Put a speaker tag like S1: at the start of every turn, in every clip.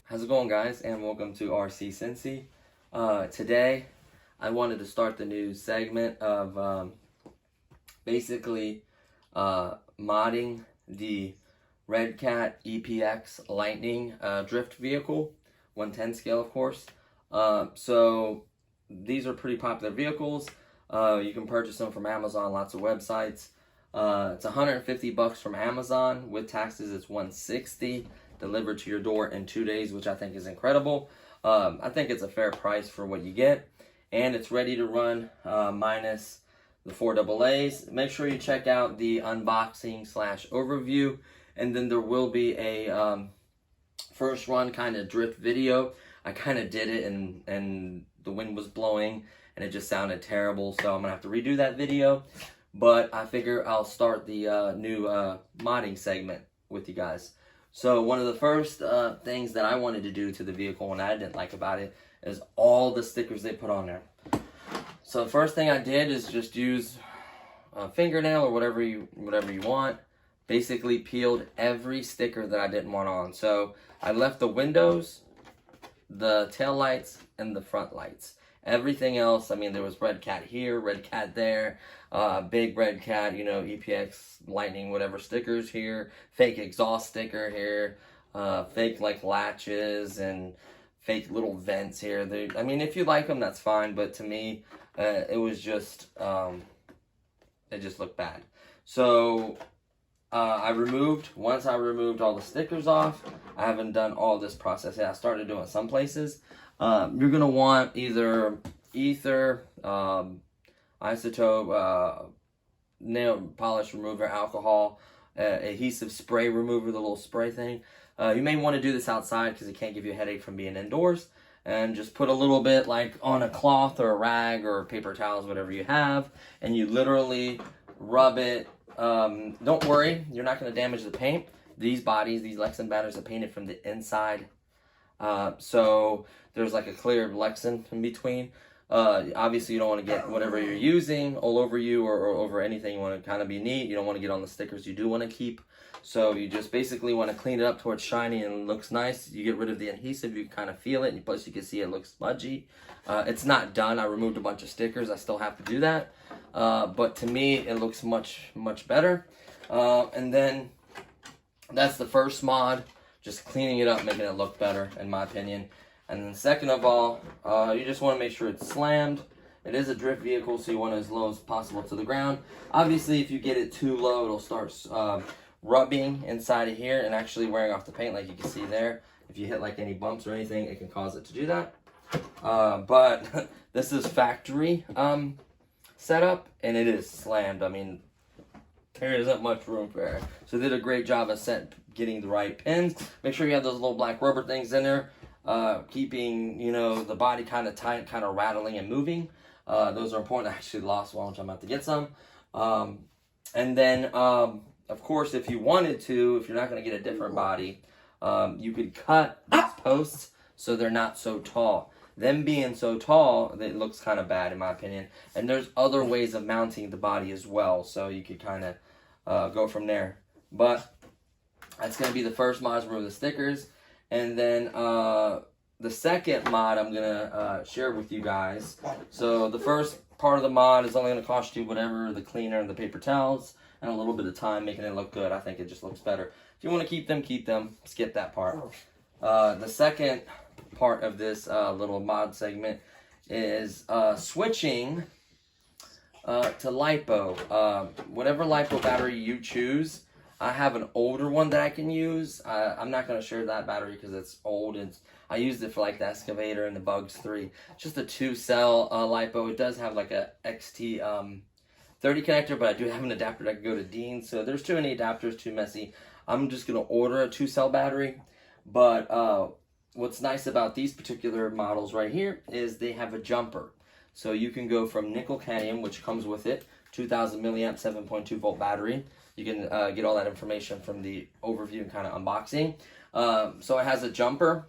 S1: How's it going, guys, and welcome to RC Cincy. Today I wanted to start the new segment of basically modding the Redcat EPX Lightning drift vehicle, 110 scale of course. So these are pretty popular vehicles. You can purchase them from Amazon, lots of websites. It's $150 from Amazon. With taxes it's $160. Delivered to your door in 2 days, which I think is incredible. I think it's a fair price for what you get, and it's ready to run minus the 4 AA's. Make sure you check out the unboxing / overview, and then there will be a first run kind of drift video. I kind of did it, and the wind was blowing, and it just sounded terrible, so I'm gonna have to redo that video. But I figure I'll start the new modding segment with you guys. So one of the first things that I wanted to do to the vehicle and I didn't like about it is all the stickers they put on there. So the first thing I did is just use a fingernail or whatever you want. Basically peeled every sticker that I didn't want on. So I left the windows, the tail lights, and the front lights. Everything else, I mean, there was Redcat here, Redcat there, big Redcat, you know, EPX, Lightning, whatever stickers here, fake exhaust sticker here, fake like latches and fake little vents here. I mean, if you like them, that's fine, but to me, it was just, it just looked bad. So once I removed all the stickers off, I haven't done all this process yet. I started doing some places. You're going to want either ether, isotope, nail polish remover, alcohol, adhesive spray remover, the little spray thing. You may want to do this outside because it can't give you a headache from being indoors. And just put a little bit like on a cloth or a rag or paper towels, whatever you have. And you literally rub it. Don't worry, you're not going to damage the paint. These bodies, these Lexan batteries are painted from the inside. So there's like a clear Lexan in between. Obviously you don't want to get whatever you're using all over you or over anything. You want to kind of be neat. You don't want to get on the stickers you do want to keep. So you just basically want to clean it up to where it's shiny and looks nice. You get rid of the adhesive, you can kind of feel it, and plus you can see it looks smudgy. It's not done. I removed a bunch of stickers. I still have to do that. But to me, it looks much better. And then that's the first mod. Just cleaning it up, making it look better, in my opinion. And then second of all, you just want to make sure it's slammed. It is a drift vehicle, so you want it as low as possible to the ground. Obviously, if you get it too low, it'll start rubbing inside of here and actually wearing off the paint, like you can see there. If you hit like any bumps or anything, it can cause it to do that. But this is factory setup, and it is slammed. I mean, there isn't much room for error. So they did a great job of getting the right pins. Make sure you have those little black rubber things in there, keeping, you know, the body kind of tight, kind of rattling and moving. Those are important. I actually lost one, which I'm about to get some. And then, of course, if you wanted to, if you're not going to get a different body, you could cut these posts so they're not so tall. Them being so tall, it looks kind of bad in my opinion. And there's other ways of mounting the body as well, so you could kind of go from there. But that's going to be the first mod to remove the stickers. And then the second mod I'm going to share with you guys. So the first part of the mod is only going to cost you whatever, the cleaner and the paper towels, and a little bit of time making it look good. I think it just looks better. If you want to keep them, keep them. Skip that part. The second part of this little mod segment is switching to LiPo. Whatever LiPo battery you choose. I have an older one that I can use. I'm not going to share that battery because it's old. I used it for like the excavator and the Bugs 3. Just a 2-cell LiPo. It does have like a XT 30 connector, but I do have an adapter that can go to Dean's. So there's too many adapters, too messy. I'm just going to order a 2-cell battery. But what's nice about these particular models right here is they have a jumper. So you can go from nickel cadmium, which comes with it, 2000 milliamp 7.2 volt battery. You can get all that information from the overview and kind of unboxing. So it has a jumper.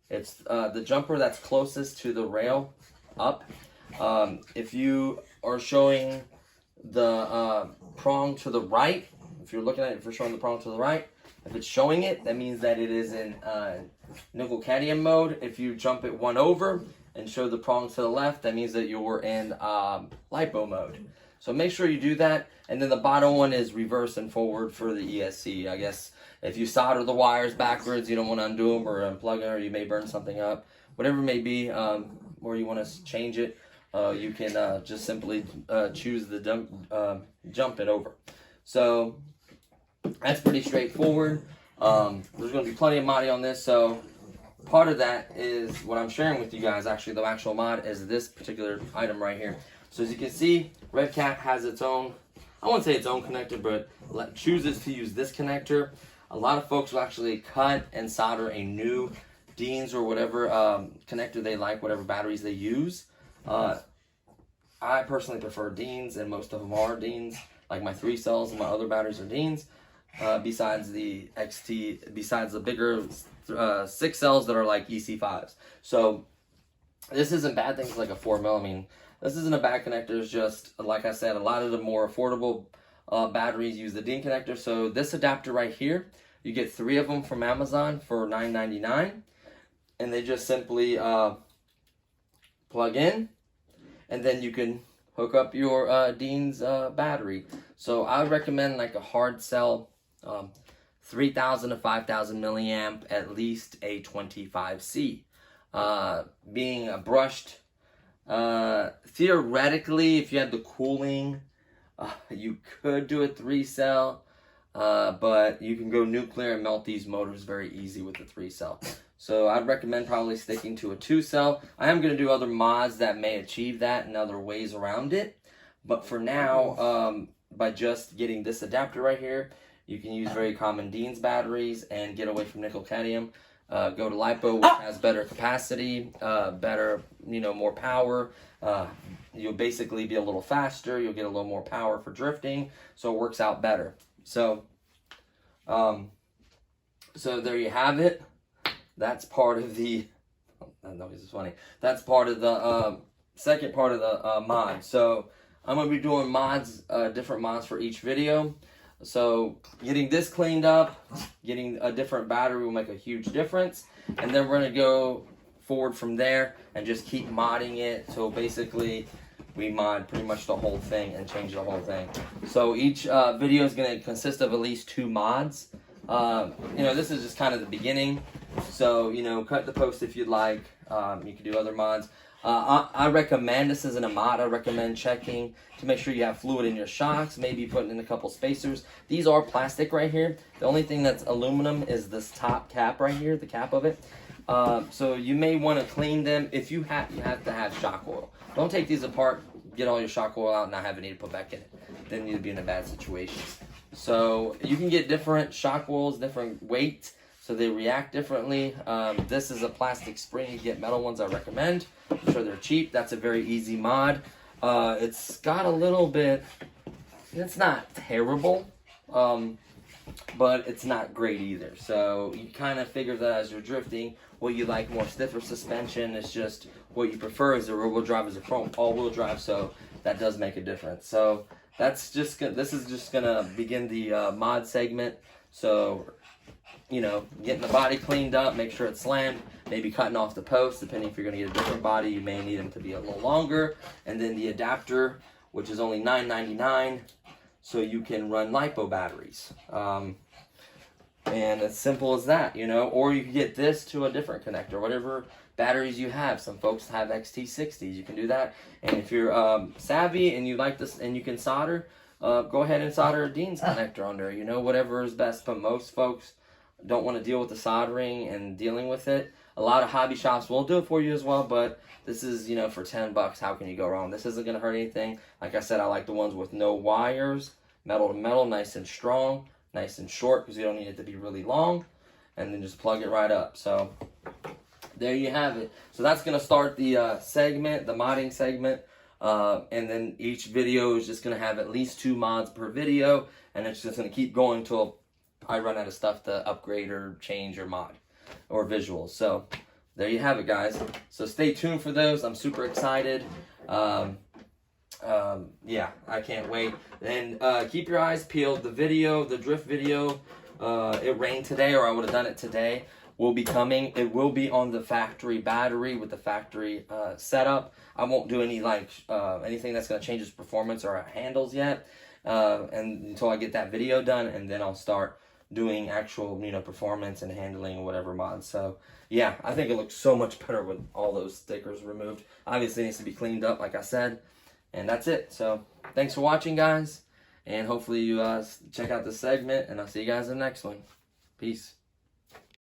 S1: It's the jumper that's closest to the rail up. If you are showing the prong to the right, if you're looking at it, if you're showing the prong to the right, if it's showing it, that means that it is in nickel cadmium mode. If you jump it one over and show the prong to the left, that means that you're in LiPo mode. So make sure you do that. And then the bottom one is reverse and forward for the ESC. I guess if you solder the wires backwards, you don't want to undo them or unplug them, or you may burn something up. Whatever it may be, or you want to change it, you can just simply choose the jump it over. So that's pretty straightforward. There's going to be plenty of modding on this. So part of that is what I'm sharing with you guys. Actually, the actual mod is this particular item right here. So as you can see, Redcat has its own, I won't say its own connector, but chooses to use this connector. A lot of folks will actually cut and solder a new Dean's or whatever connector they like, whatever batteries they use. I personally prefer Dean's, and most of them are Dean's. Like my 3 cells and my other batteries are Dean's. Besides the XT, besides the bigger 6 cells that are like EC5s. So this isn't bad things like a 4mm. I mean, this isn't a bad connector. It's just, like I said, a lot of the more affordable batteries use the Dean connector. So this adapter right here, you get 3 of them from Amazon for $9.99. And they just simply plug in. And then you can hook up your Dean's battery. So I would recommend like a hard cell, 3,000 to 5,000 milliamp, at least a 25C. Being a brushed, theoretically, if you had the cooling, you could do a 3-cell, but you can go nuclear and melt these motors very easy with the 3-cell. So I'd recommend probably sticking to a 2-cell. I am going to do other mods that may achieve that and other ways around it. But for now, by just getting this adapter right here, you can use very common Dean's batteries and get away from nickel cadmium. Go to LiPo, which has better capacity, better, more power. You'll basically be a little faster. You'll get a little more power for drifting, so it works out better. So, so there you have it. That's part of the. That noise is funny. That's part of the second part of the mod. So I'm gonna be doing mods, different mods for each video. So getting this cleaned up, getting a different battery will make a huge difference. And then we're going to go forward from there and just keep modding it. So basically we mod pretty much the whole thing and change the whole thing. So each video is going to consist of at least 2 mods. This is just kind of the beginning. So, cut the post if you'd like. You can do other mods. I recommend, this isn't a mod, I recommend checking to make sure you have fluid in your shocks, maybe putting in a couple spacers. These are plastic right here. The only thing that's aluminum is this top cap right here, the cap of it. So you may want to clean them. If you have to have shock oil. Don't take these apart, get all your shock oil out, and not have any to put back in it. Then you'd be in a bad situation. So you can get different shock oils, different weight, so they react differently. This is a plastic spring. You get metal ones, I recommend. I'm sure they're cheap. That's a very easy mod. It's got a little bit, it's not terrible, but it's not great either. So you kind of figure that as you're drifting, what you like, more stiffer suspension. It's just what you prefer is a rear-wheel drive as a all-wheel drive, so that does make a difference. So that's just this is just gonna begin the mod segment. So getting the body cleaned up, make sure it's slammed, maybe cutting off the posts, depending if you're going to get a different body, you may need them to be a little longer, and then the adapter, which is only $9.99, so you can run LiPo batteries. And as simple as that, or you can get this to a different connector, whatever batteries you have. Some folks have XT60s, you can do that. And if you're savvy and you like this and you can solder, go ahead and solder a Dean's connector on there, whatever is best. But most folks don't want to deal with the soldering and dealing with it. A lot of hobby shops will do it for you as well, but this is, you know, for 10 bucks. How can you go wrong? This isn't going to hurt anything. Like I said, I like the ones with no wires, metal to metal, nice and strong, nice and short, because you don't need it to be really long. And then just plug it right up. So there you have it. So that's going to start the segment, the modding segment. And then each video is just going to have at least 2 mods per video. And it's just going to keep going until I run out of stuff to upgrade or change or mod or visuals. So there you have it, guys. So stay tuned for those. I'm super excited. Yeah, I can't wait. And keep your eyes peeled. The video, the drift video, it rained today, or I would have done it today, will be coming. It will be on the factory battery with the factory setup. I won't do any anything that's going to change its performance or handles yet, and until I get that video done, and then I'll start doing actual, you know, performance and handling and whatever mods. So yeah, I think it looks so much better with all those stickers removed. Obviously it needs to be cleaned up, like I said, and that's it. So thanks for watching, guys, and hopefully you check out this segment, and I'll see you guys in the next one. Peace.